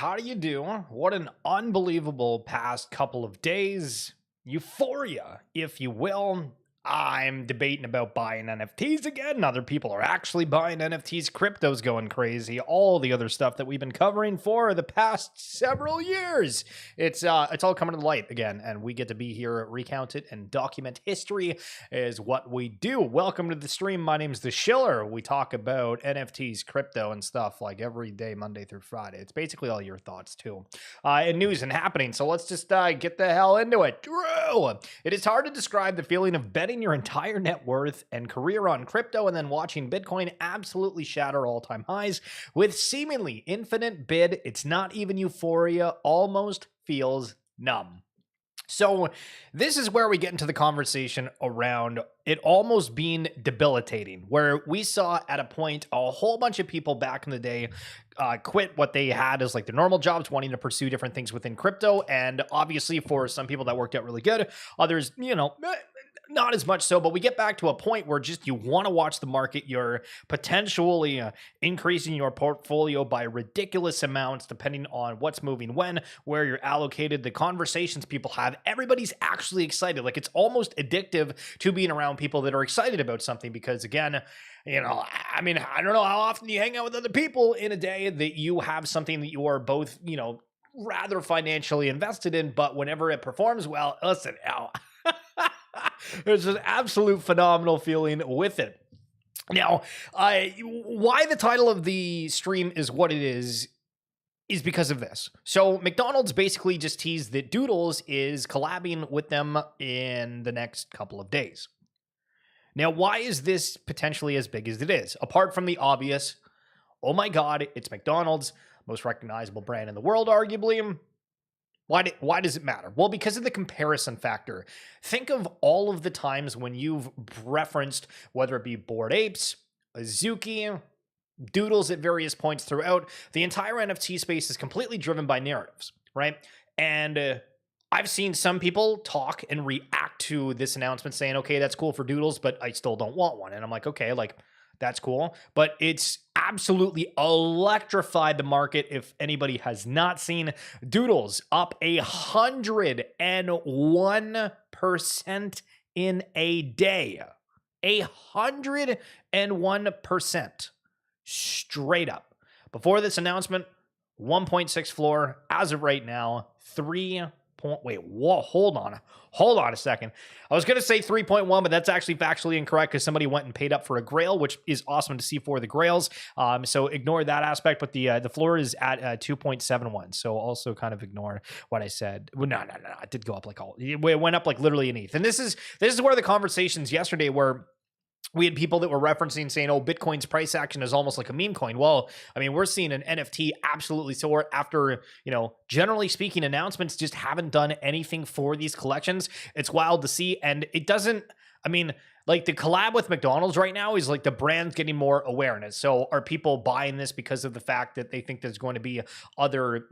how do you do? What an unbelievable past couple of days. Euphoria, if you will. I'm debating about buying NFTs again. Other people are actually buying NFTs. Crypto's going crazy. All the other stuff that we've been covering for the past several years. It's all coming to light again, and we get to be here, recount it, and document history is what we do. Welcome to the stream. My name's The Schiller. We talk about NFTs, crypto, and stuff like every day, Monday through Friday. It's basically all your thoughts too, and news and happening. So let's just get the hell into it. Drew, it is hard to describe the feeling of betting your entire net worth and career on crypto and then watching Bitcoin absolutely shatter all-time highs with seemingly infinite bid. It's not even euphoria, almost feels numb. So this is where we get into the conversation around it almost being debilitating, where we saw at a point a whole bunch of people back in the day quit what they had as like their normal jobs, wanting to pursue different things within crypto. And obviously for some people that worked out really good, others, not as much so, but we get back to a point where just you want to watch the market. You're potentially increasing your portfolio by ridiculous amounts depending on what's moving when, where you're allocated, the conversations people have. Everybody's actually excited. Like, it's almost addictive to being around people that are excited about something because, again, I don't know how often you hang out with other people in a day that you have something that you are both, rather financially invested in, but whenever it performs well, listen, there's an absolute phenomenal feeling with it. Now, why the title of the stream is what it is because of this. So McDonald's basically just teased that Doodles is collabing with them in the next couple of days. Now, why is this potentially as big as it is? Apart from the obvious, oh my God, it's McDonald's, most recognizable brand in the world, arguably. Why does it matter? Well, because of the comparison factor. Think of all of the times when you've referenced, whether it be Bored Apes, Azuki, Doodles at various points throughout. The entire NFT space is completely driven by narratives, right? And I've seen some people talk and react to this announcement saying, okay, that's cool for Doodles, but I still don't want one. And I'm like, okay, that's cool. But it's absolutely electrified the market. If anybody has not seen, Doodles up 101% in a day. 101% straight up. Before this announcement, 1.6 floor. As of right now, 3. Hold on a second. I was going to say 3.1, but that's actually factually incorrect because somebody went and paid up for a grail, which is awesome to see for the grails. So ignore that aspect, but the floor is at 2.71. So also kind of ignore what I said. Well, no. It did go up it went up like literally an ETH. And this is where the conversations yesterday were. We had people that were referencing saying, oh, Bitcoin's price action is almost like a meme coin. Well, I mean, we're seeing an NFT absolutely soar after, generally speaking, announcements just haven't done anything for these collections. It's wild to see. And it doesn't, like the collab with McDonald's right now is like the brand's getting more awareness. So are people buying this because of the fact that they think there's going to be other,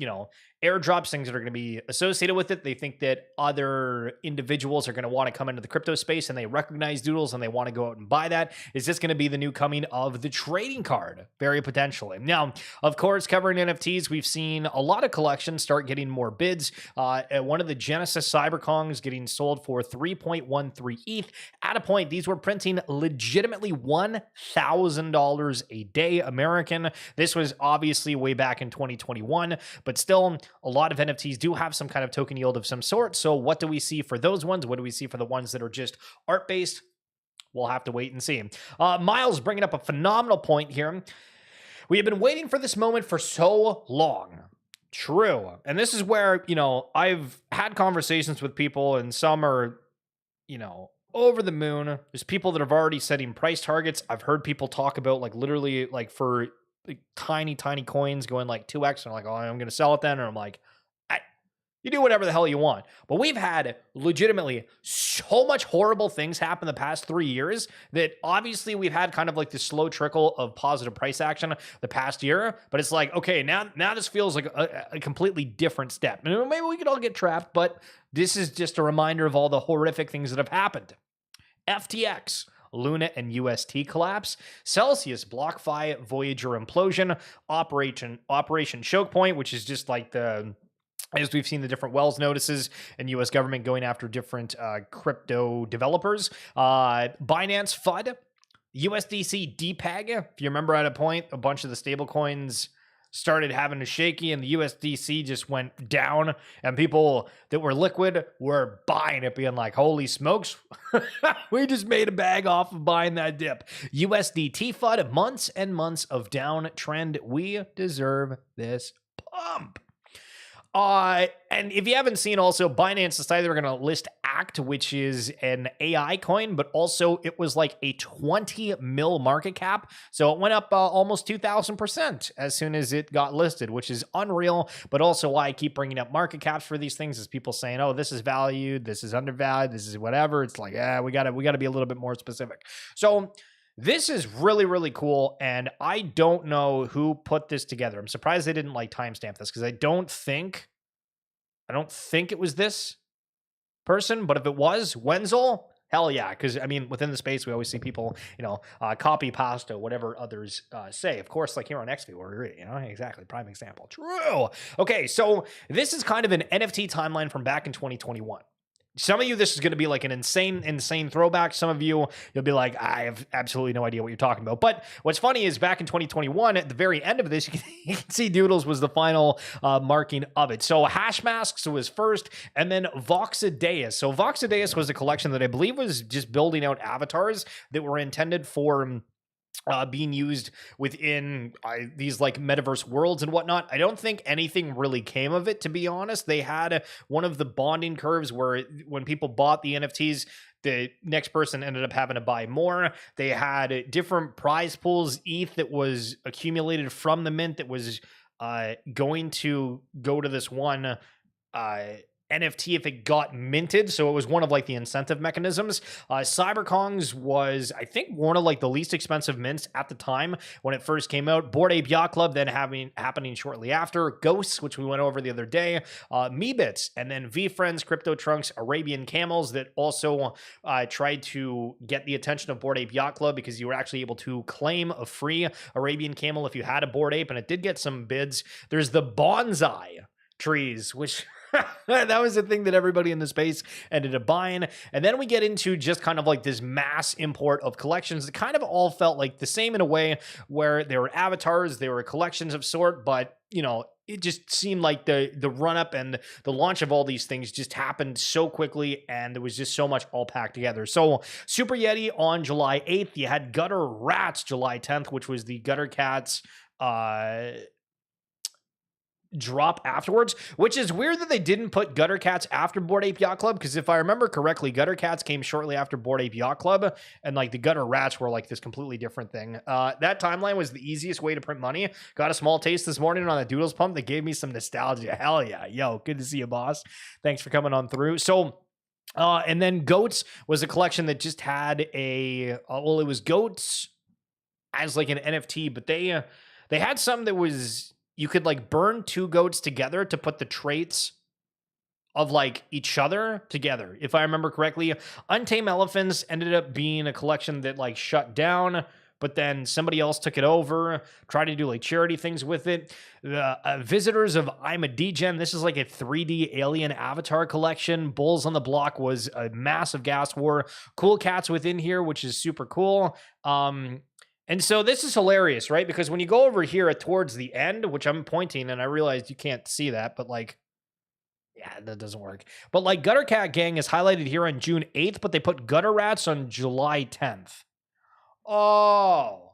airdrops, things that are going to be associated with it? They think that other individuals are going to want to come into the crypto space and they recognize Doodles and they want to go out and buy that. Is this going to be the new coming of the trading card? Very potentially. Now, of course, covering NFTs, we've seen a lot of collections start getting more bids. One of the Genesis Cyberkongs getting sold for 3.13 ETH. At a point, these were printing legitimately $1,000 a day American. This was obviously way back in 2021, but still, a lot of NFTs do have some kind of token yield of some sort. So what do we see for those ones? What do we see for the ones that are just art-based? We'll have to wait and see. Miles bringing up a phenomenal point here. We have been waiting for this moment for so long. True. And this is where, I've had conversations with people and some are, over the moon. There's people that have already setting price targets. I've heard people talk about literally for tiny coins going 2x, and oh, I'm going to sell it then. And I'm like, you do whatever the hell you want. But we've had legitimately so much horrible things happen the past 3 years that obviously we've had kind of this slow trickle of positive price action the past year. But it's okay, now this feels like a completely different step. And maybe we could all get trapped, but this is just a reminder of all the horrific things that have happened. FTX Luna and UST collapse, Celsius, BlockFi, Voyager implosion, Operation Choke Point, which is just like as we've seen the different Wells notices and U.S. government going after different crypto developers, Binance FUD, USDC DPEG. If you remember at a point, a bunch of the stable coins started having a shaky and the USDC just went down and people that were liquid were buying it, being like, holy smokes, we just made a bag off of buying that dip. USDT FUD, months and months of downtrend. We deserve this pump. And if you haven't seen, also Binance decided they were going to list ACT, which is an AI coin, but also it was like a 20 mil market cap. So it went up almost 2,000% as soon as it got listed, which is unreal. But also why I keep bringing up market caps for these things is people saying, oh, this is valued, this is undervalued, this is whatever. It's like, we gotta be a little bit more specific. So this is really, really cool, and I don't know who put this together. I'm surprised they didn't like timestamp this because I don't think it was this person, but if it was Wenzel, hell yeah, because I mean, within the space, we always see people, copy pasta, whatever others say. Of course, like here on XV, where we read, exactly, prime example. True. Okay, so this is kind of an NFT timeline from back in 2021. Some of you, this is going to be like an insane throwback. Some of you, you'll be like, I have absolutely no idea what you're talking about. But what's funny is back in 2021, at the very end of this, you can see Doodles was the final marking of it. So Hash Masks was first, and then Voxadeus. So Voxadeus was a collection that I believe was just building out avatars that were intended for being used within these like metaverse worlds and whatnot. I don't think anything really came of it, to be honest. They had one of the bonding curves where when people bought the NFTs, the next person ended up having to buy more. They had different prize pools, ETH that was accumulated from the mint that was going to go to this one NFT if it got minted. So it was one of like the incentive mechanisms. Cyberkongs was, I think, one of like the least expensive mints at the time when it first came out. Bored Ape Yacht Club then happening shortly after. Ghosts, which we went over the other day. Meebits, and then VFriends, Crypto Trunks, Arabian Camels that also tried to get the attention of Bored Ape Yacht Club because you were actually able to claim a free Arabian Camel if you had a Bored Ape, and it did get some bids. There's the bonsai trees, which that was the thing that everybody in the space ended up buying. And then we get into just kind of like this mass import of collections that kind of all felt like the same in a way, where they were avatars, they were collections of sort, but it just seemed like the run up and the launch of all these things just happened so quickly, and there was just so much all packed together. So Super Yeti on July 8th, you had Gutter Rats July 10th, which was the Gutter Cats drop afterwards, which is weird that they didn't put Gutter Cats after Bored Ape Yacht Club, because if I remember correctly, Gutter Cats came shortly after Bored Ape Yacht Club, and like the Gutter Rats were like this completely different thing. That timeline was the easiest way to print money. Got a small taste this morning on the Doodles pump that gave me some nostalgia. Hell yeah. Yo, good to see you, boss. Thanks for coming on through. So and then Goats was a collection that just had it was Goats as like an NFT, but they had some that was, you could like burn two goats together to put the traits of like each other together. If I remember correctly, Untamed Elephants ended up being a collection that like shut down, but then somebody else took it over, tried to do like charity things with it. Visitors of I'm a Degen. This is like a 3D alien avatar collection. Bulls on the Block was a massive gas war. Cool Cats within here, which is super cool. And so this is hilarious, right? Because when you go over here towards the end, which I'm pointing, and I realized you can't see that, but like, yeah, that doesn't work. But like Gutter Cat Gang is highlighted here on June 8th, but they put Gutter Rats on July 10th. Oh.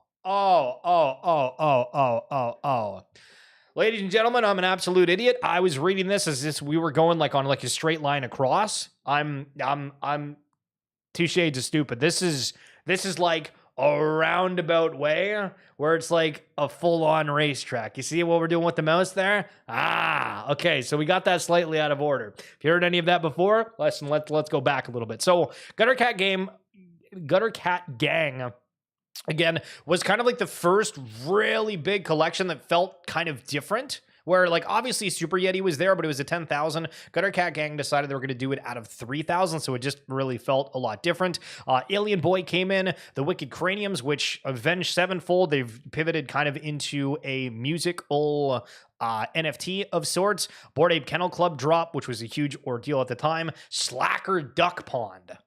Ladies and gentlemen, I'm an absolute idiot. I was reading this as if we were going like on like a straight line across. I'm 2 shades of stupid. This is like a roundabout way where it's like a full-on racetrack. You see what we're doing with the mouse there? Okay, so we got that slightly out of order. If you heard any of that before, let's go back a little bit. So Gutter Cat Gang, again, was kind of like the first really big collection that felt kind of different, where like obviously Super Yeti was there, but it was a 10,000. Gutter Cat Gang decided they were going to do it out of 3,000, so it just really felt a lot different. Alien Boy came in, the Wicked Craniums, which Avenged Sevenfold, they've pivoted kind of into a musical NFT of sorts. Bored Ape Kennel Club drop, which was a huge ordeal at the time. Slacker Duck Pond.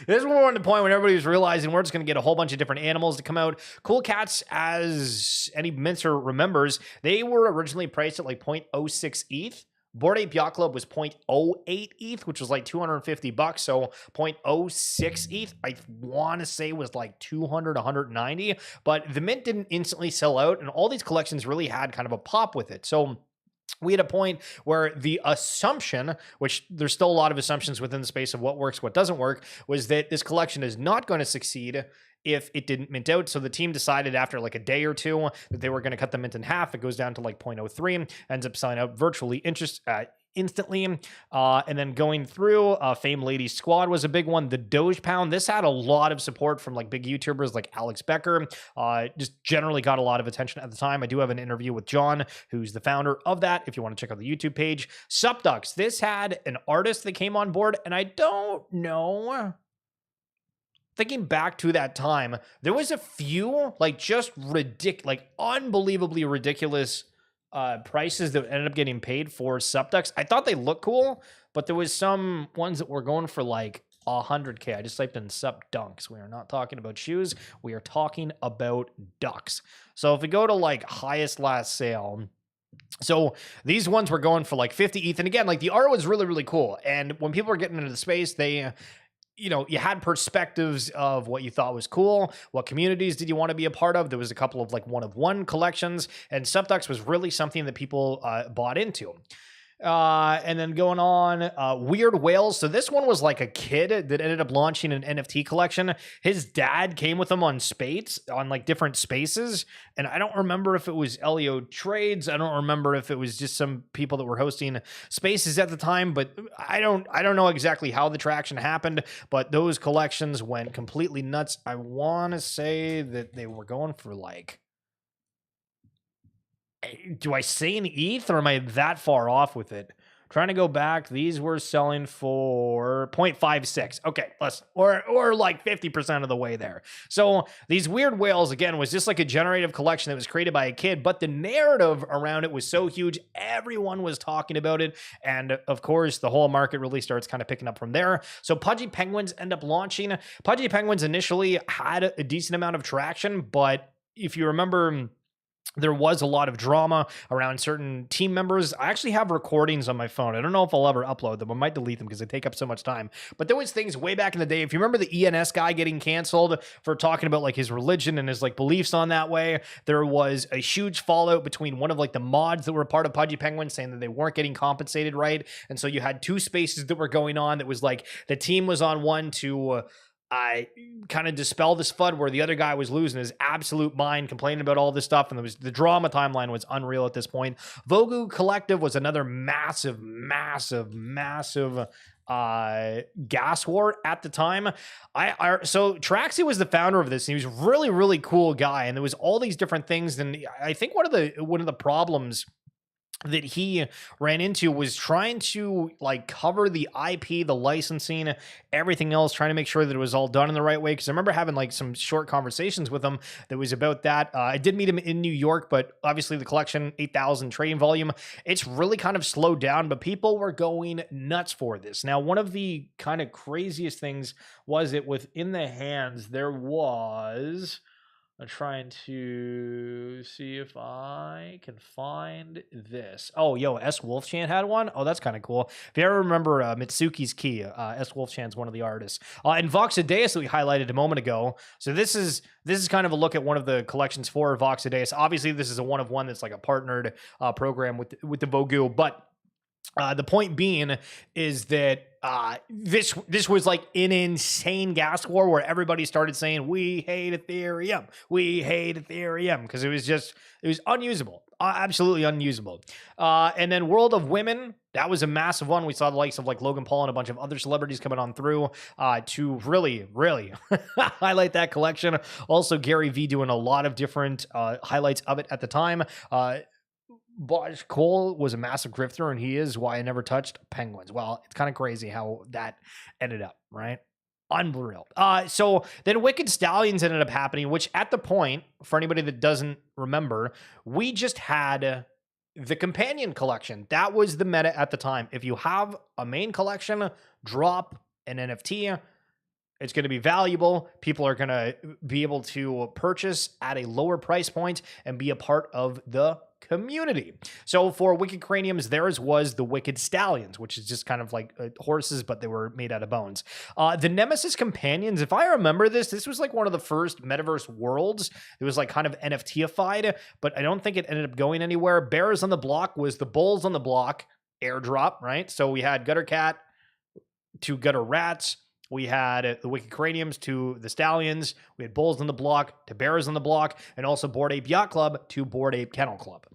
This is more on the point when everybody was realizing we're just going to get a whole bunch of different animals to come out. Cool Cats, as any mincer remembers, they were originally priced at like 0.06 ETH. Bored Ape Yacht Club was 0.08 ETH, which was like $250. So 0.06 ETH, I want to say was like 200, 190. But the mint didn't instantly sell out, and all these collections really had kind of a pop with it. So we had a point where the assumption, which there's still a lot of assumptions within the space of what works, what doesn't work, was that this collection is not going to succeed if it didn't mint out. So the team decided after like a day or two that they were going to cut the mint in half. It goes down to like 0.03, ends up selling out virtually instantly. And then going through, Fame Ladies Squad was a big one. The Doge Pound, this had a lot of support from like big YouTubers like Alex Becker. Just generally got a lot of attention at the time. I do have an interview with John, who's the founder of that, if you want to check out the YouTube page. Supducks, this had an artist that came on board, and I don't know. Thinking back to that time, there was a few like just like unbelievably ridiculous prices that ended up getting paid for Supducks. I thought they looked cool, but there was some ones that were going for like 100K. I just typed in Sup Dunks. We are not talking about shoes. We are talking about ducks. So if we go to like highest last sale, so these ones were going for like 50 ETH. And again, like the art was really, really cool. And when people were getting into the space, they, you know, you had perspectives of what you thought was cool. What communities did you want to be a part of? There was a couple of like one-of-one collections, and Supducks was really something that people bought into. And then going on, Weird Whales. So this one was like a kid that ended up launching an NFT collection. His dad came with him on Spates, on like different spaces. And I don't remember if it was Elio Trades. I don't remember if it was just some people that were hosting spaces at the time, but I don't know exactly how the traction happened, but those collections went completely nuts. I want to say that they were going for like, do I say an ETH, or am I that far off with it? Trying to go back, these were selling for 0.56. Okay, less or like 50% of the way there. So these Weird Whales, again, was just like a generative collection that was created by a kid, but the narrative around it was so huge. Everyone was talking about it. And of course, the whole market really starts kind of picking up from there. So Pudgy Penguins end up launching. Pudgy Penguins initially had a decent amount of traction, but if you remember, there was a lot of drama around certain team members. I actually have recordings on my phone. I don't know if I'll ever upload them. I might delete them because they take up so much time. But there was things way back in the day. If you remember the ENS guy getting canceled for talking about like his religion and his like beliefs on that way, there was a huge fallout between one of like the mods that were part of Pudgy Penguin saying that they weren't getting compensated right. And so you had two spaces that were going on that was like the team was on one to I kind of dispel this FUD where the other guy was losing his absolute mind, complaining about all this stuff, and there was the drama timeline was unreal at this point. Vogu Collective was another massive gas war at the time. So Traxy was the founder of this, and he was a really, really cool guy, and there was all these different things. And I think one of the problems that he ran into was trying to like cover the IP, the licensing, everything else, trying to make sure that it was all done in the right way. Because I remember having like some short conversations with him that was about that. I did meet him in New York, but obviously the collection, 8,000 trading volume, it's really kind of slowed down, but people were going nuts for this. Now, one of the kind of craziest things was that within the hands, there was... I'm trying to see if I can find this. Oh, yo, S. Wolfchan had one? Oh, that's kind of cool. If you ever remember Mitsuki's Key, S. Wolfchan's one of the artists. And Voxadeus that we highlighted a moment ago. So this is kind of a look at one of the collections for Voxadeus. Obviously, this is a one-of-one that's like a partnered program with the Vogu, but the point being is that this was like an insane gas war where everybody started saying, we hate Ethereum, because it was unusable, absolutely unusable. And then World of Women, that was a massive one. We saw the likes of like Logan Paul and a bunch of other celebrities coming on through to really, really highlight that collection. Also, Gary Vee doing a lot of different highlights of it at the time. Cole was a massive grifter, and he is why I never touched penguins. Well, it's kind of crazy how that ended up, right? Unreal. So then Wicked Stallions ended up happening, which at the point, for anybody that doesn't remember, we just had the companion collection. That was the meta at the time. If you have a main collection, drop an NFT. It's going to be valuable. People are going to be able to purchase at a lower price point and be a part of the community. So for Wicked Craniums, theirs was the Wicked Stallions, which is just kind of like horses, but they were made out of bones. The Nemesis Companions, if I remember this was like one of the first metaverse worlds. It was like kind of NFT-ified, but I don't think it ended up going anywhere. Bears on the Block was the Bulls on the Block airdrop, right? So we had Gutter Cat to Gutter Rats. We had the Wicked Craniums to the Stallions. We had Bulls on the Block to Bears on the Block, and also Bored Ape Yacht Club to Bored Ape Kennel Club.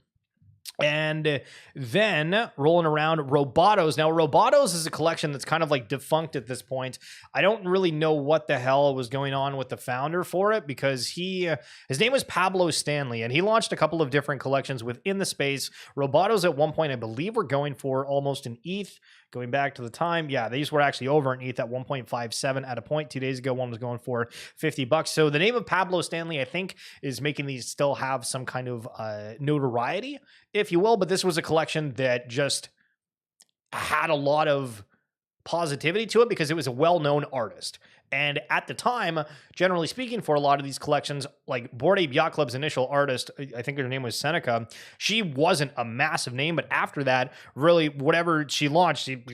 And then rolling around Robotos. Now, Robotos is a collection that's kind of like defunct at this point. I don't really know what the hell was going on with the founder for it, because his name was Pablo Stanley, and he launched a couple of different collections within the space. Robotos at one point, I believe, were going for almost an ETH. Going back to the time, yeah, these were actually over an ETH at 1.57 at a point. 2 days ago, one was going for $50. So the name of Pablo Stanley, I think, is making these still have some kind of notoriety, if you will. But this was a collection that just had a lot of positivity to it because it was a well-known artist. And at the time, generally speaking, for a lot of these collections, like Bored Ape Yacht Club's initial artist, I think her name was Seneca, she wasn't a massive name, but after that, really, whatever she launched, she,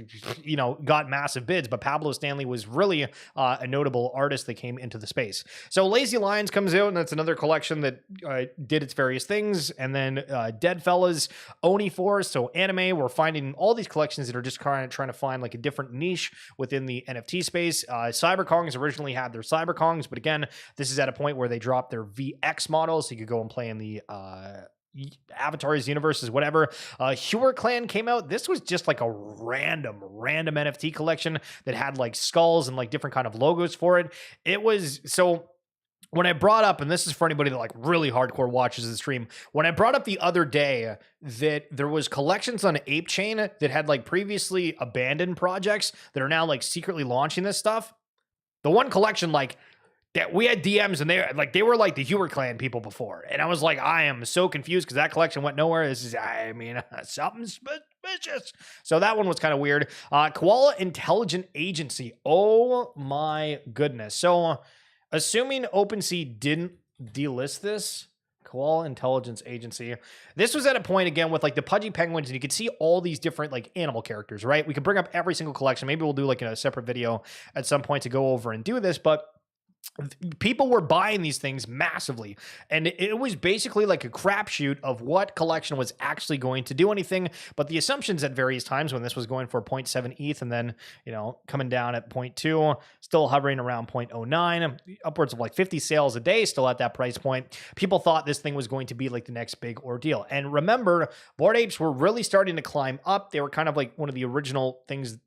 got massive bids. But Pablo Stanley was really a notable artist that came into the space. So Lazy Lions comes out, and that's another collection that did its various things. And then Deadfellas, Oni Force, so anime, we're finding all these collections that are just kind of trying to find like a different niche within the NFT space. CyberKongs originally had their CyberKongs, but again, this is at a point where they dropped their VX models, so you could go and play in the avatars, universes, whatever. Hewer Clan came out. This was just like a random NFT collection that had like skulls and like different kind of logos for it. It was so. When I brought up, and this is for anybody that like really hardcore watches the stream, when I brought up the other day that there was collections on Ape Chain that had like previously abandoned projects that are now like secretly launching this stuff. The one collection like that we had DMs and they were like the Hewer Clan people before. And I was like, I am so confused because that collection went nowhere. This is, something suspicious. So that one was kind of weird. Koala Intelligent Agency. Oh my goodness. So assuming OpenSea didn't delist this, Koala Intelligence Agency. This was at a point, again, with like the Pudgy Penguins, and you could see all these different like animal characters, right? We could bring up every single collection. Maybe we'll do like a separate video at some point to go over and do this, but people were buying these things massively, and it was basically like a crapshoot of what collection was actually going to do anything. But the assumptions at various times, when this was going for 0.7 ETH and then coming down at 0.2, still hovering around 0.09, upwards of like 50 sales a day, still at that price point, people thought this thing was going to be like the next big ordeal. And remember, Bored Apes were really starting to climb up. They were kind of like one of the original things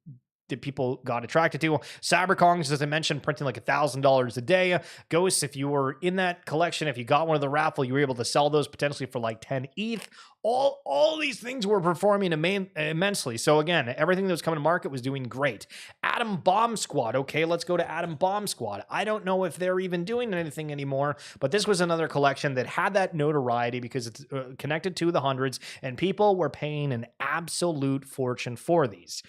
that people got attracted to. CyberKongs, as I mentioned, printing like $1,000 a day. Ghosts, if you were in that collection, if you got one of the raffle, you were able to sell those potentially for like 10 ETH. All these things were performing immensely. So again, everything that was coming to market was doing great. Atom Bomb Squad. Okay, let's go to Atom Bomb Squad. I don't know if they're even doing anything anymore, but this was another collection that had that notoriety because it's connected to the hundreds, and people were paying an absolute fortune for these.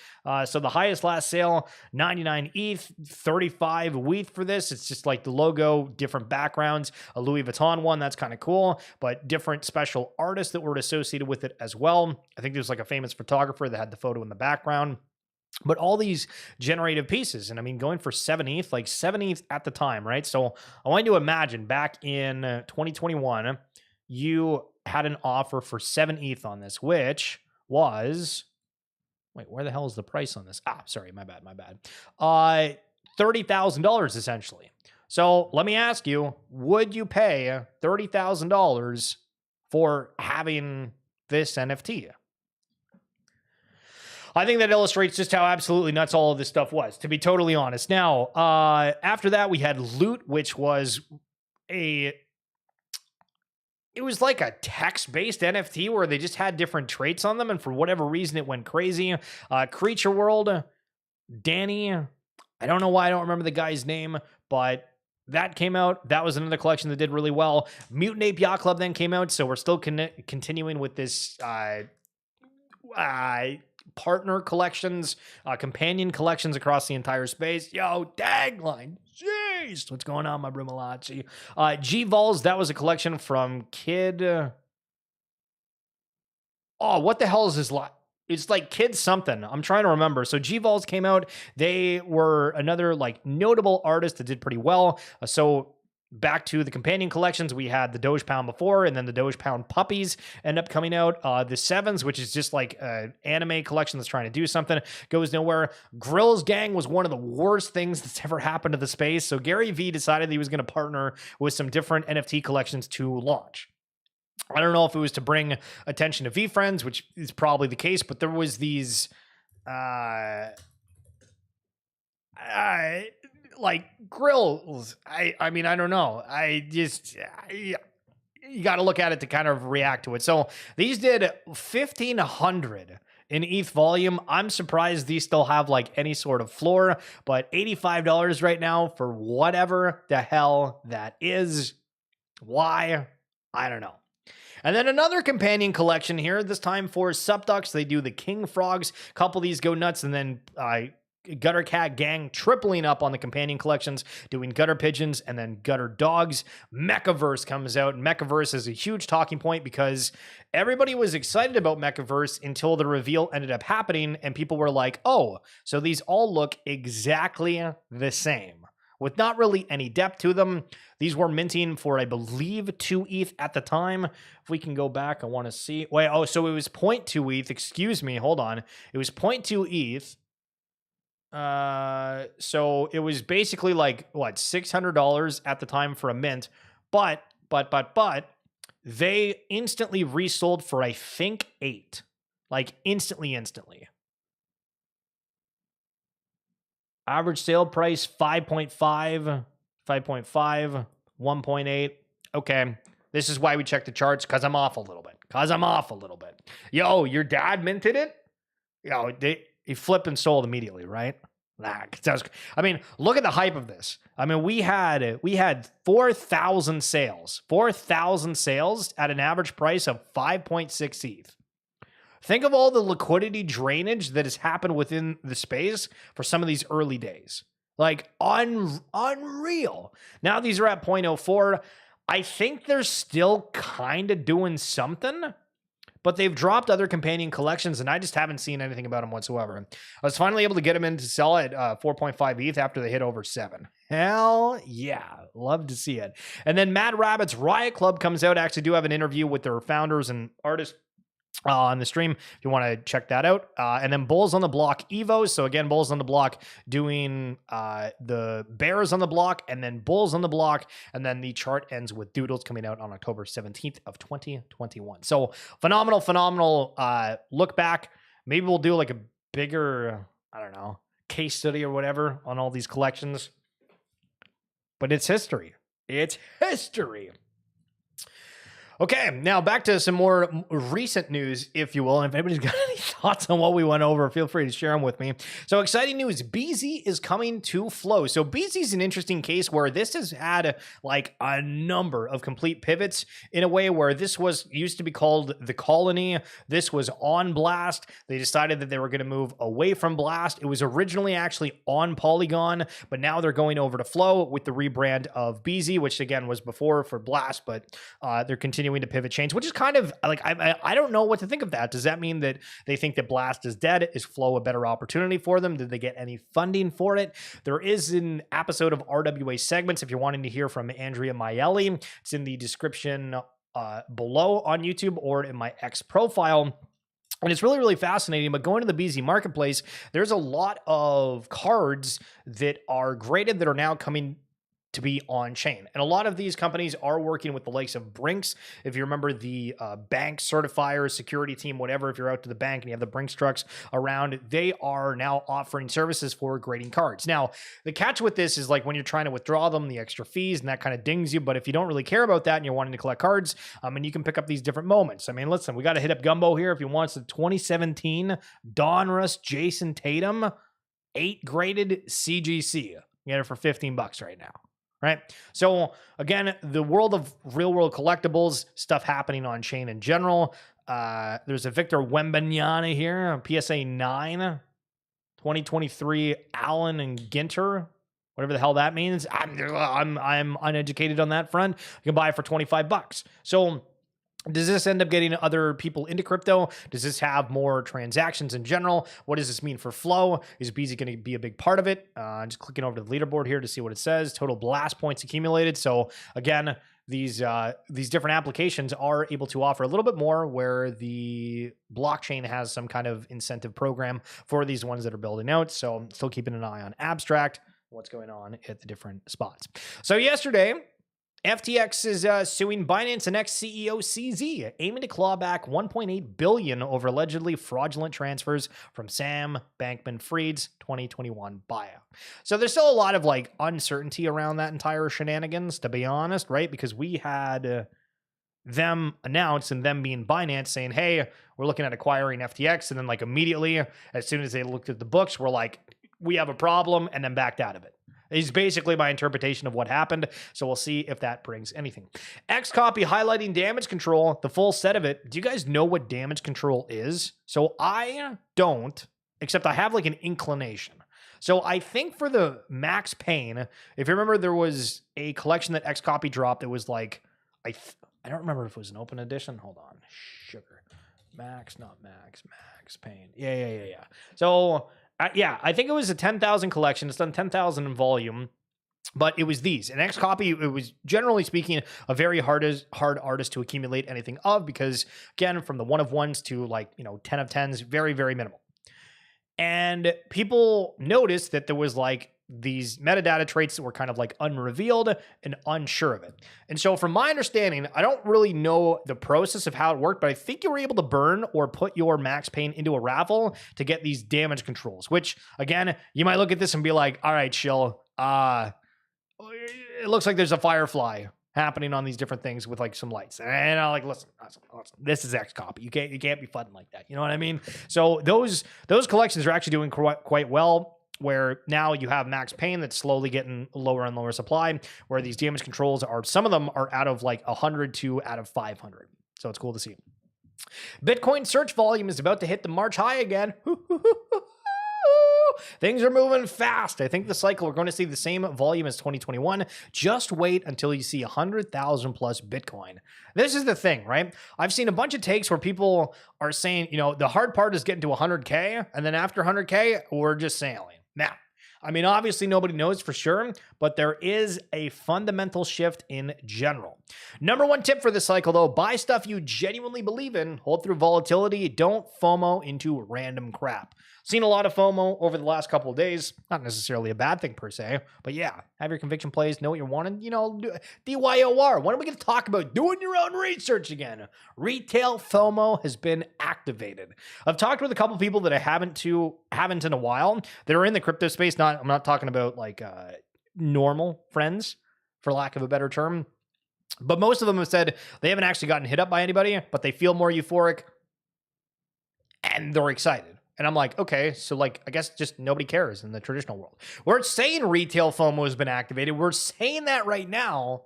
So the highest last sale, 99 ETH, 35 ETH for this. It's just like the logo, different backgrounds. A Louis Vuitton one, that's kind of cool, but different special artists that were associated with it as well. I think there's like a famous photographer that had the photo in the background. But all these generative pieces, and I mean, going for 7 ETH, like 7 ETH at the time, right? So I want you to imagine back in 2021, you had an offer for 7 ETH on this, which was, wait, where the hell is the price on this? Sorry, my bad. $30,000 essentially. So let me ask you, would you pay $30,000 for having this NFT? I think that illustrates just how absolutely nuts all of this stuff was, to be totally honest. Now, after that, we had Loot, which was a it was like a text-based NFT where they just had different traits on them, and for whatever reason, it went crazy. Creature World, Danny, I don't know why I don't remember the guy's name, but that came out. That was another collection that did really well. Mutant Ape Yacht Club then came out, so we're still continuing with this partner collections, companion collections across the entire space. Yo, tagline. Jeez, what's going on, my Brumalachi? G-Vols, that was a collection from Kid. Oh, what the hell is this? It's like Kid something. I'm trying to remember. So G-Vols came out. They were another like notable artist that did pretty well. So back to the companion collections, we had the Doge Pound before, and then the Doge Pound puppies end up coming out. The Sevens, which is just like an anime collection that's trying to do something, goes nowhere. Grill's Gang was one of the worst things that's ever happened to the space. So Gary Vee decided he was going to partner with some different NFT collections to launch. I don't know if it was to bring attention to VeeFriends, which is probably the case, but there was these like grills. I mean, I don't know. You got to look at it to kind of react to it. So these did 1,500 in ETH volume. I'm surprised these still have like any sort of floor, but $85 right now for whatever the hell that is. Why? I don't know. And then another companion collection here, this time for Subducks. They do the King Frogs. A couple of these go nuts, and then Gutter Cat Gang tripling up on the companion collections, doing Gutter Pigeons and then Gutter Dogs. Mechaverse comes out, and Mechaverse is a huge talking point because everybody was excited about Mechaverse until the reveal ended up happening, and people were like, oh, so these all look exactly the same, with not really any depth to them. These were minting for, I believe, 2 ETH at the time. If we can go back, I want to see. Wait, oh, so it was 0.2 ETH. Excuse me, hold on. It was 0.2 ETH. So it was basically like, what, $600 at the time for a mint. But, they instantly resold for, I think, 8. Like, instantly. Average sale price, 5.5, 1.8. Okay. This is why we check the charts, because I'm off a little bit. Yo, your dad minted it? Yo, he flipped and sold immediately, right? I mean, look at the hype of this. I mean, we had 4,000 sales. 4,000 sales at an average price of 5.6 ETH. Think of all the liquidity drainage that has happened within the space for some of these early days. Like, unreal. Now these are at 0.04. I think they're still kind of doing something, but they've dropped other companion collections, and I just haven't seen anything about them whatsoever. I was finally able to get them in to sell at 4.5 ETH after they hit over 7. Hell yeah. Love to see it. And then Mad Rabbit's Riot Club comes out. I actually do have an interview with their founders and artists on the stream if you want to check that out. And then Bulls on the Block Evo. So again, Bulls on the Block doing the Bears on the Block, and then Bulls on the Block, and then the chart ends with Doodles coming out on October 17th of 2021. So phenomenal look back. Maybe we'll do like a bigger, I don't know, case study or whatever on all these collections. But it's history. Okay, now back to some more recent news, if you will. And if anybody's got any thoughts on what we went over, feel free to share them with me. So exciting news, BZ is coming to Flow. So BZ is an interesting case where this has had like a number of complete pivots in a way where this was used to be called the Colony. This was on Blast. They decided that they were going to move away from Blast. It was originally actually on Polygon, but now they're going over to Flow with the rebrand of BZ, which again was before for Blast, but they're continuing to pivot change, which is kind of like, I don't know what to think of that. Does that mean that they think that Blast is dead? Is Flow a better opportunity for them? Did they get any funding for it? There is an episode of RWA Segments if you're wanting to hear from Andrea Maielli. It's in the description below on YouTube or in my X profile. And it's really fascinating, but going to the BZ marketplace, there's a lot of cards that are graded that are now coming to be on chain. And a lot of these companies are working with the likes of Brinks. If you remember the bank certifier, security team, whatever, if you're out to the bank and you have the Brinks trucks around, they are now offering services for grading cards. Now, the catch with this is like when you're trying to withdraw them, the extra fees, and that kind of dings you. But if you don't really care about that and you're wanting to collect cards, and you can pick up these different moments. I mean, listen, we got to hit up Gumbo here if he wants the 2017 Donruss Jason Tatum 8 graded CGC. You get it for $15 right now. Right. So again, the world of real world collectibles, stuff happening on chain in general. There's a Victor Wembanyama here, PSA 9, 2023 Allen and Ginter, whatever the hell that means. I'm uneducated on that front. You can buy it for $25. So does this end up getting other people into crypto? Does this have more transactions in general? What does this mean for flow? Is BZ going to be a big part of it? Just clicking over to the leaderboard here to see what it says. Total blast points accumulated. So again, these different applications are able to offer a little bit more, where the blockchain has some kind of incentive program for these ones that are building out. So I'm still keeping an eye on Abstract, what's going on at the different spots. So yesterday, FTX is suing Binance and ex-CEO CZ, aiming to claw back $1.8 billion over allegedly fraudulent transfers from Sam Bankman-Fried's 2021 buyout. So there's still a lot of like uncertainty around that entire shenanigans, to be honest, right? Because we had them announce, and them being Binance saying, hey, we're looking at acquiring FTX. And then like immediately, as soon as they looked at the books, we're like, we have a problem, and then backed out of it. Is basically my interpretation of what happened. So we'll see if that brings anything. Xcopy highlighting damage control, the full set of it. Do you guys know what damage control is? So I don't, except I have like an inclination. So I think for the Max Payne, if you remember, there was a collection that Xcopy dropped. It was like, I don't remember if it was an open edition. Hold on. Sugar. Max Payne. Yeah. So yeah, I think it was a 10,000 collection. It's done 10,000 in volume, but it was these. And Xcopy, it was generally speaking a very hard artist to accumulate anything of, because again, from the 1 of 1s to like 10 of 10s, very, very minimal. And people noticed that there was like these metadata traits that were kind of like unrevealed and unsure of it. And so from my understanding, I don't really know the process of how it worked, but I think you were able to burn or put your Max Payne into a raffle to get these damage controls, which again, you might look at this and be like, all right, chill. It looks like there's a firefly happening on these different things with like some lights. And I'm like, listen, this is Xcopy. You can't be fudding like that. You know what I mean? So those collections are actually doing quite well, where now you have Max Payne that's slowly getting lower and lower supply, where these damage controls are, some of them are out of like 100 to out of 500. So it's cool to see. Bitcoin search volume is about to hit the March high again. Things are moving fast. I think the cycle, we're going to see the same volume as 2021. Just wait until you see 100,000 plus Bitcoin. This is the thing, right? I've seen a bunch of takes where people are saying, the hard part is getting to 100K, and then after 100K, we're just sailing. Now, I mean, obviously nobody knows for sure, but there is a fundamental shift in general. Number one tip for this cycle, though, buy stuff you genuinely believe in, hold through volatility, don't FOMO into random crap. Seen a lot of FOMO over the last couple of days. Not necessarily a bad thing per se, but yeah, have your conviction plays, know what you're wanting, DYOR. When are we going to talk about doing your own research again? Retail FOMO has been activated. I've talked with a couple of people that I haven't in a while that are in the crypto space. I'm not talking about like normal friends, for lack of a better term. But most of them have said they haven't actually gotten hit up by anybody, but they feel more euphoric and they're excited. And I'm like, okay, so like, I guess just nobody cares in the traditional world. We're saying retail FOMO has been activated. We're saying that right now,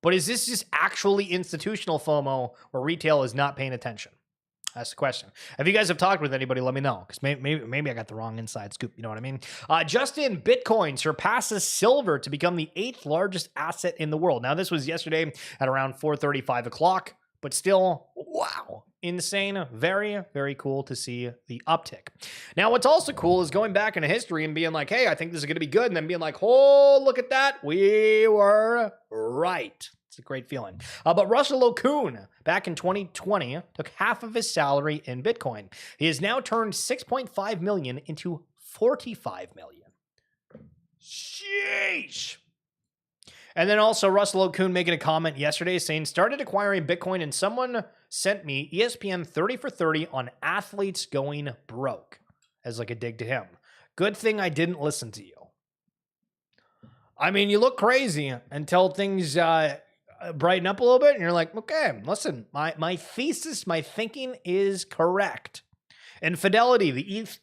but is this just actually institutional FOMO where retail is not paying attention? That's the question. If you guys have talked with anybody, let me know, because maybe I got the wrong inside scoop. You know what I mean? Just in, Bitcoin surpasses silver to become the 8th largest asset in the world. Now, this was yesterday at around 4:35 o'clock. But still, wow, insane. Very, very cool to see the uptick. Now, what's also cool is going back into history and being like, hey, I think this is going to be good. And then being like, oh, look at that. We were right. It's a great feeling. But Russell Okun, back in 2020, took half of his salary in Bitcoin. He has now turned 6.5 million into 45 million. Sheesh. And then also Russell O'Coon making a comment yesterday saying, started acquiring Bitcoin and someone sent me ESPN 30 for 30 on athletes going broke as like a dig to him. Good thing I didn't listen to you. I mean, you look crazy until things brighten up a little bit and you're like, okay, listen, my thesis, my thinking is correct. And Fidelity, the ETH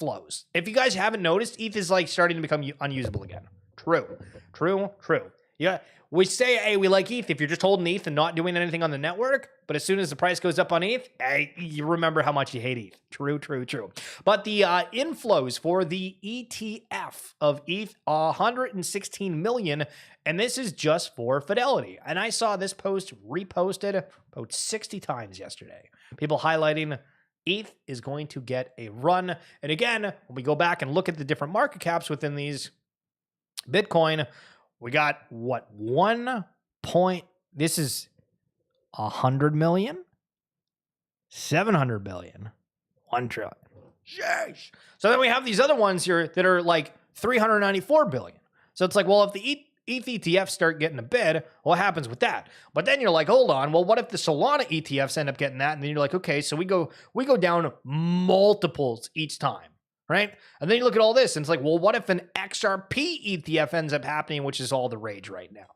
flows. If you guys haven't noticed, ETH is like starting to become unusable again. True. Yeah, we say, hey, we like ETH if you're just holding ETH and not doing anything on the network. But as soon as the price goes up on ETH, hey, you remember how much you hate ETH. True. But the inflows for the ETF of ETH, 116 million. And this is just for Fidelity. And I saw this post reposted about 60 times yesterday. People highlighting ETH is going to get a run. And again, when we go back and look at the different market caps within these Bitcoin, we got what, this is 100 million, 700 billion, 1 trillion. Sheesh. So then we have these other ones here that are like 394 billion. So it's like, well, if the ETH ETFs start getting a bid, what happens with that? But then you're like, hold on, well, what if the Solana ETFs end up getting that? And then you're like, okay, so we go down multiples each time, right? And then you look at all this and it's like, well, what if an XRP ETF ends up happening, which is all the rage right now?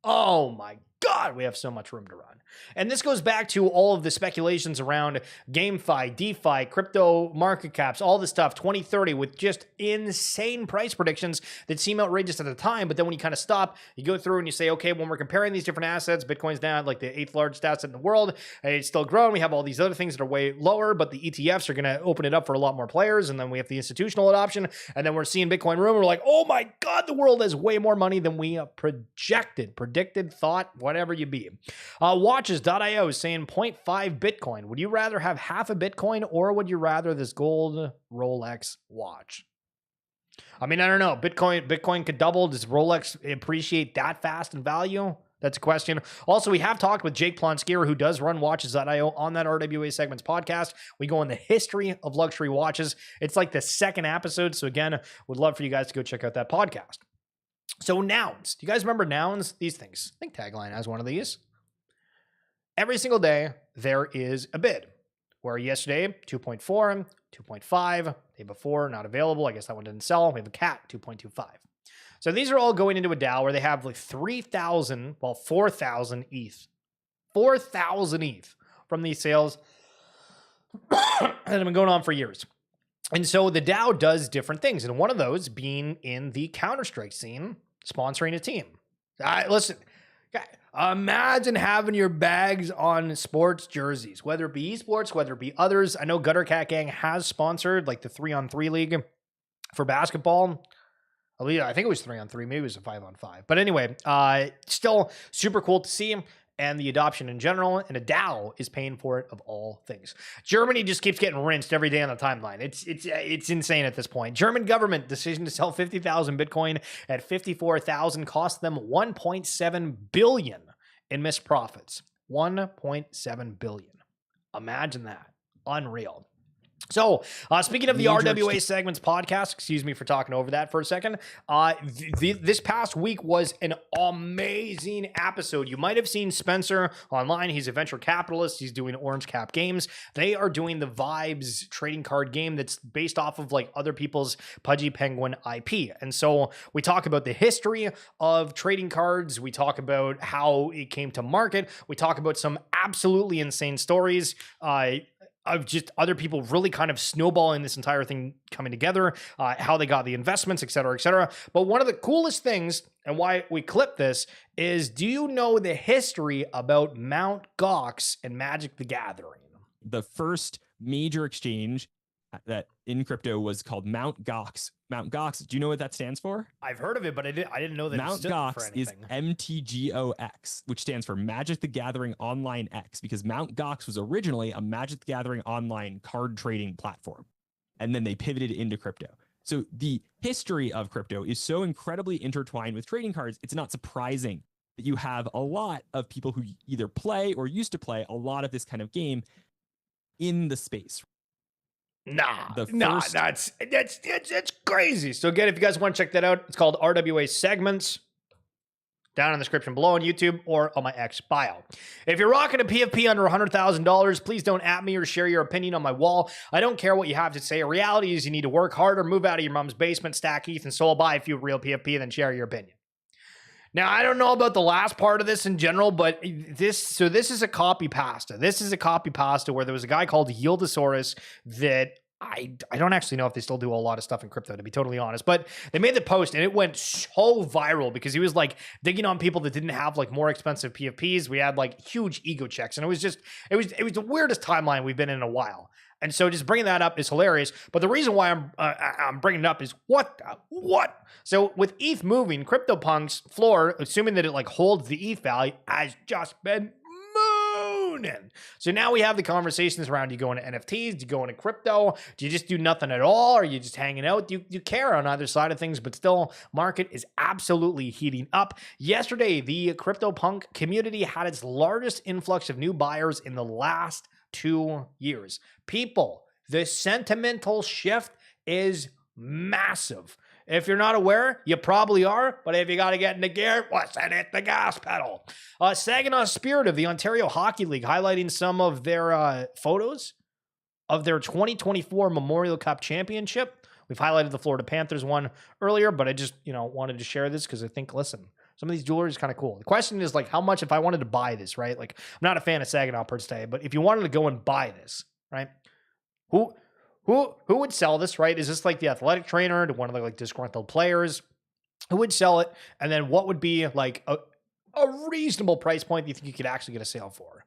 Oh my God, we have so much room to run. And this goes back to all of the speculations around GameFi, DeFi, crypto market caps, all this stuff, 2030 with just insane price predictions that seem outrageous at the time. But then when you kind of stop, you go through and you say, okay, when we're comparing these different assets, Bitcoin's now like the 8th largest asset in the world. It's still growing. We have all these other things that are way lower, but the ETFs are going to open it up for a lot more players. And then we have the institutional adoption. And then we're seeing Bitcoin room. We're like, oh my God, the world has way more money than we predicted, thought, whatever you be. Watches.io is saying 0.5 Bitcoin. Would you rather have half a Bitcoin or would you rather this gold Rolex watch? I mean, I don't know. Bitcoin could double. Does Rolex appreciate that fast in value? That's a question. Also, we have talked with Jake Plonskier, who does run Watches.io on that RWA Segments podcast. We go in the history of luxury watches. It's like the second episode. So again, would love for you guys to go check out that podcast. So nouns. Do you guys remember nouns? These things. I think Tagline has one of these. Every single day, there is a bid. Where yesterday, 2.4, 2.5. Day before, not available. I guess that one didn't sell. We have a cat, 2.25. So these are all going into a DAO where they have like 4,000 ETH. 4,000 ETH from these sales that have been going on for years. And so the DAO does different things. And one of those being in the Counter-Strike scene, sponsoring a team. Listen, imagine having your bags on sports jerseys, whether it be esports, whether it be others. I know Gutter Cat Gang has sponsored like the 3-on-3 league for basketball. I think it was 3-on-3. Maybe it was a 5-on-5. But anyway, still super cool to see. And the adoption in general, and a DAO is paying for it of all things. Germany just keeps getting rinsed every day on the timeline. It's insane at this point. German government decision to sell 50,000 Bitcoin at 54,000 cost them 1.7 billion in missed profits. 1.7 billion. Imagine that. Unreal. So, speaking of the RWA Segments podcast, excuse me for talking over that for a second. This past week was an amazing episode. You might have seen Spencer online. He's a venture capitalist. He's doing Orange Cap Games. They are doing the Vibes trading card game that's based off of like other people's Pudgy Penguin IP. And so we talk about the history of trading cards. We talk about how it came to market. We talk about some absolutely insane stories. Of just other people really kind of snowballing this entire thing coming together, how they got the investments, et cetera, et cetera. But one of the coolest things, and why we clip this, is do you know the history about Mt. Gox and Magic the Gathering? The first major exchange that in crypto was called Mt. Gox. Mt. Gox, do you know what that stands for? I've heard of it, but I didn't know that Mt. it stood Gox for anything. is MTGOX, which stands for Magic the Gathering Online X, because Mt. Gox was originally a Magic the Gathering online card trading platform. And then they pivoted into crypto. So the history of crypto is so incredibly intertwined with trading cards, it's not surprising that you have a lot of people who either play or used to play a lot of this kind of game in the space. That's crazy. So again, if you guys want to check that out, it's called RWA Segments. down in the description below on YouTube or on my X bio. If you're rocking a PFP under $100,000, please don't at me or share your opinion on my wall. I don't care what you have to say. Reality is you need to work harder, move out of your mom's basement, stack ETH, and soul buy a few real PFP, then share your opinion. Now, I don't know about the last part of this in general, but this is a copy pasta. This is a copy pasta where there was a guy called Yieldosaurus that I don't actually know if they still do a lot of stuff in crypto, to be totally honest, but they made the post and it went so viral because he was like digging on people that didn't have like more expensive PFPs. We had like huge ego checks, and it was the weirdest timeline we've been in a while. And so just bringing that up is hilarious. But the reason why I'm bringing it up is what? So with ETH moving, CryptoPunk's floor, assuming that it like holds the ETH value, has just been mooning. So now we have the conversations around, do you go into NFTs? Do you go into crypto? Do you just do nothing at all? Are you just hanging out? Do you care on either side of things? But still, market is absolutely heating up. Yesterday, the CryptoPunk community had its largest influx of new buyers in the last 2 years. People, the sentimental shift is massive. If you're not aware, you probably are, but if you got to get into gear, what's in it? The gas pedal. Saginaw Spirit of the Ontario Hockey League highlighting some of their photos of their 2024 Memorial Cup Championship. We've highlighted the Florida Panthers one earlier, but I just, wanted to share this because I think, listen, some of these jewelry is kind of cool. The question is like how much if I wanted to buy this, right? Like I'm not a fan of Saginaw per se, but if you wanted to go and buy this, right? Who would sell this, right? Is this like the athletic trainer to one of the like disgruntled players? Who would sell it? And then what would be like a reasonable price point you think you could actually get a sale for?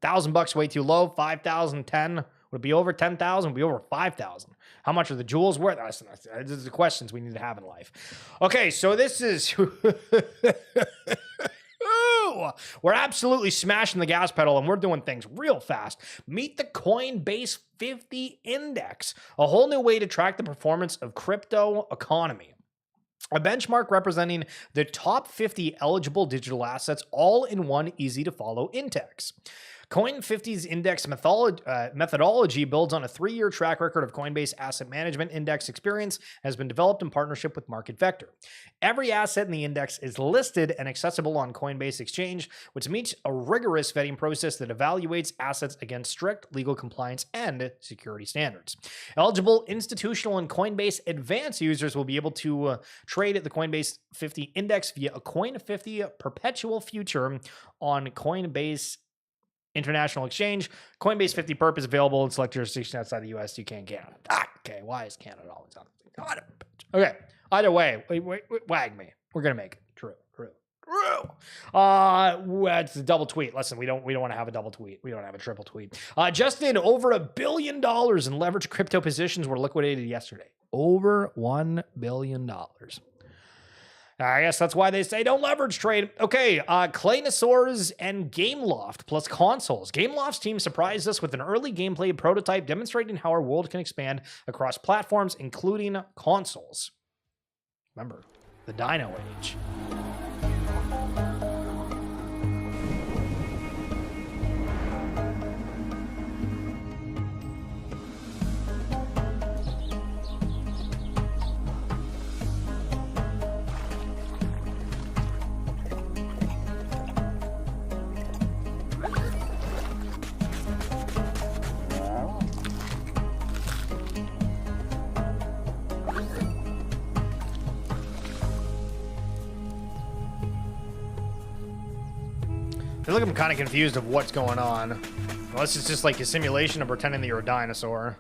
$1,000 way too low, 5,000, 10. Would it be over 10,000? Would it be over 5,000? How much are the jewels worth? These are the questions we need to have in life. Okay, so this is... We're absolutely smashing the gas pedal and we're doing things real fast. Meet the Coinbase 50 Index, a whole new way to track the performance of crypto economy. A benchmark representing the top 50 eligible digital assets all in one easy to follow index. Coin 50's index methodology builds on a 3-year track record of Coinbase asset management index experience and has been developed in partnership with Market Vector. Every asset in the index is listed and accessible on Coinbase Exchange, which meets a rigorous vetting process that evaluates assets against strict legal compliance and security standards. Eligible institutional and Coinbase Advanced users will be able to trade at the Coinbase 50 Index via a Coin 50 perpetual future on Coinbase International Exchange. Coinbase 50 perp is available in select jurisdictions outside the US, UK, and Canada. Okay, why is Canada always on? Okay, either way, wag me. We're gonna make it true. It's a double tweet. Listen, we don't want to have a double tweet. We don't have a triple tweet. Just in, over $1 billion in leveraged crypto positions were liquidated yesterday. Over $1 billion. I guess that's why they say don't leverage trade. Okay, Claynosaurs and Gameloft plus consoles. Gameloft's team surprised us with an early gameplay prototype demonstrating how our world can expand across platforms, including consoles. Remember, the Dino Age. I feel like I'm kind of confused of what's going on. Unless it's just like a simulation of pretending that you're a dinosaur.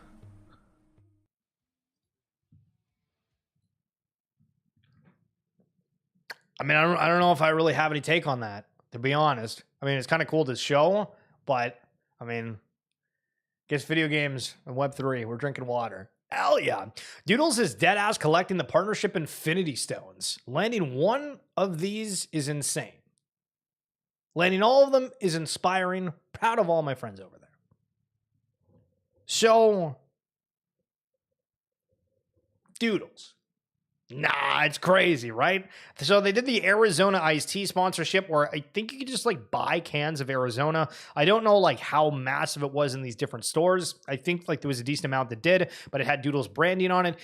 I mean, I don't know if I really have any take on that, to be honest. I mean, it's kind of cool to show, but I mean, guess video games and Web3, we're drinking water. Hell yeah. Doodles is dead ass collecting the partnership Infinity Stones. Landing one of these is insane. Landing all of them is inspiring. Proud of all my friends over there. So, Doodles. Nah, it's crazy, right? So they did the Arizona iced tea sponsorship where I think you could just like buy cans of Arizona. I don't know like how massive it was in these different stores. I think like there was a decent amount that did, but it had Doodles branding on it.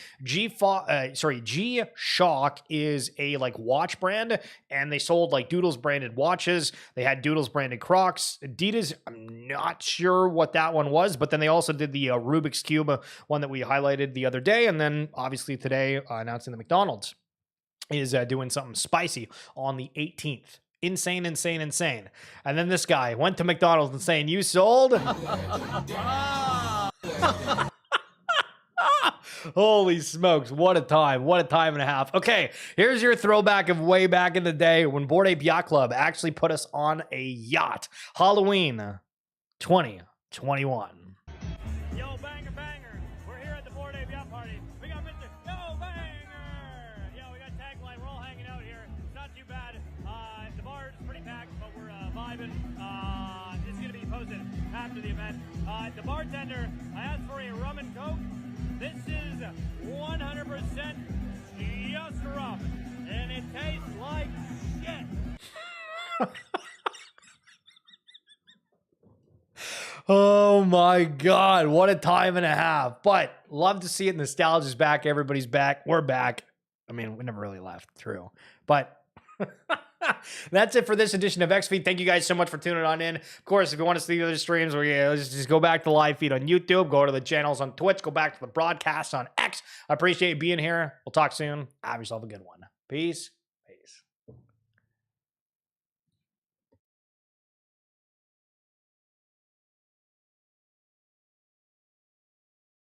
G-Shock is a like watch brand, and they sold like Doodles branded watches. They had Doodles branded Crocs. Adidas, I'm not sure what that one was, but then they also did the Rubik's Cube one that we highlighted the other day, and then obviously today announcing the McDonald's is doing something spicy on the 18th. Insane. And then this guy went to McDonald's and saying, "You sold?" Holy smokes, what a time and a half. Okay, here's your throwback of way back in the day when Bored Ape Yacht Club actually put us on a yacht. Halloween 2021. Yo, banger. We're here at the Bored Ape Yacht Party. We got Mr. Yo, banger. Yo, we got tagline. We're all hanging out here. It's not too bad. The bar is pretty packed, but we're vibing. It's going to be posted after the event. The bartender, I asked for a rum and coke. This is 100% just rum, and it tastes like shit. Oh my God, what a time and a half. But love to see it. Nostalgia's back. Everybody's back. We're back. I mean, we never really left through. But that's it for this edition of XFeed. Thank you guys so much for tuning on in. Of course, if you want to see the other streams, just go back to the live feed on YouTube, go to the channels on Twitch, go back to the broadcast on X. I appreciate you being here. We'll talk soon. Have yourself a good one. Peace.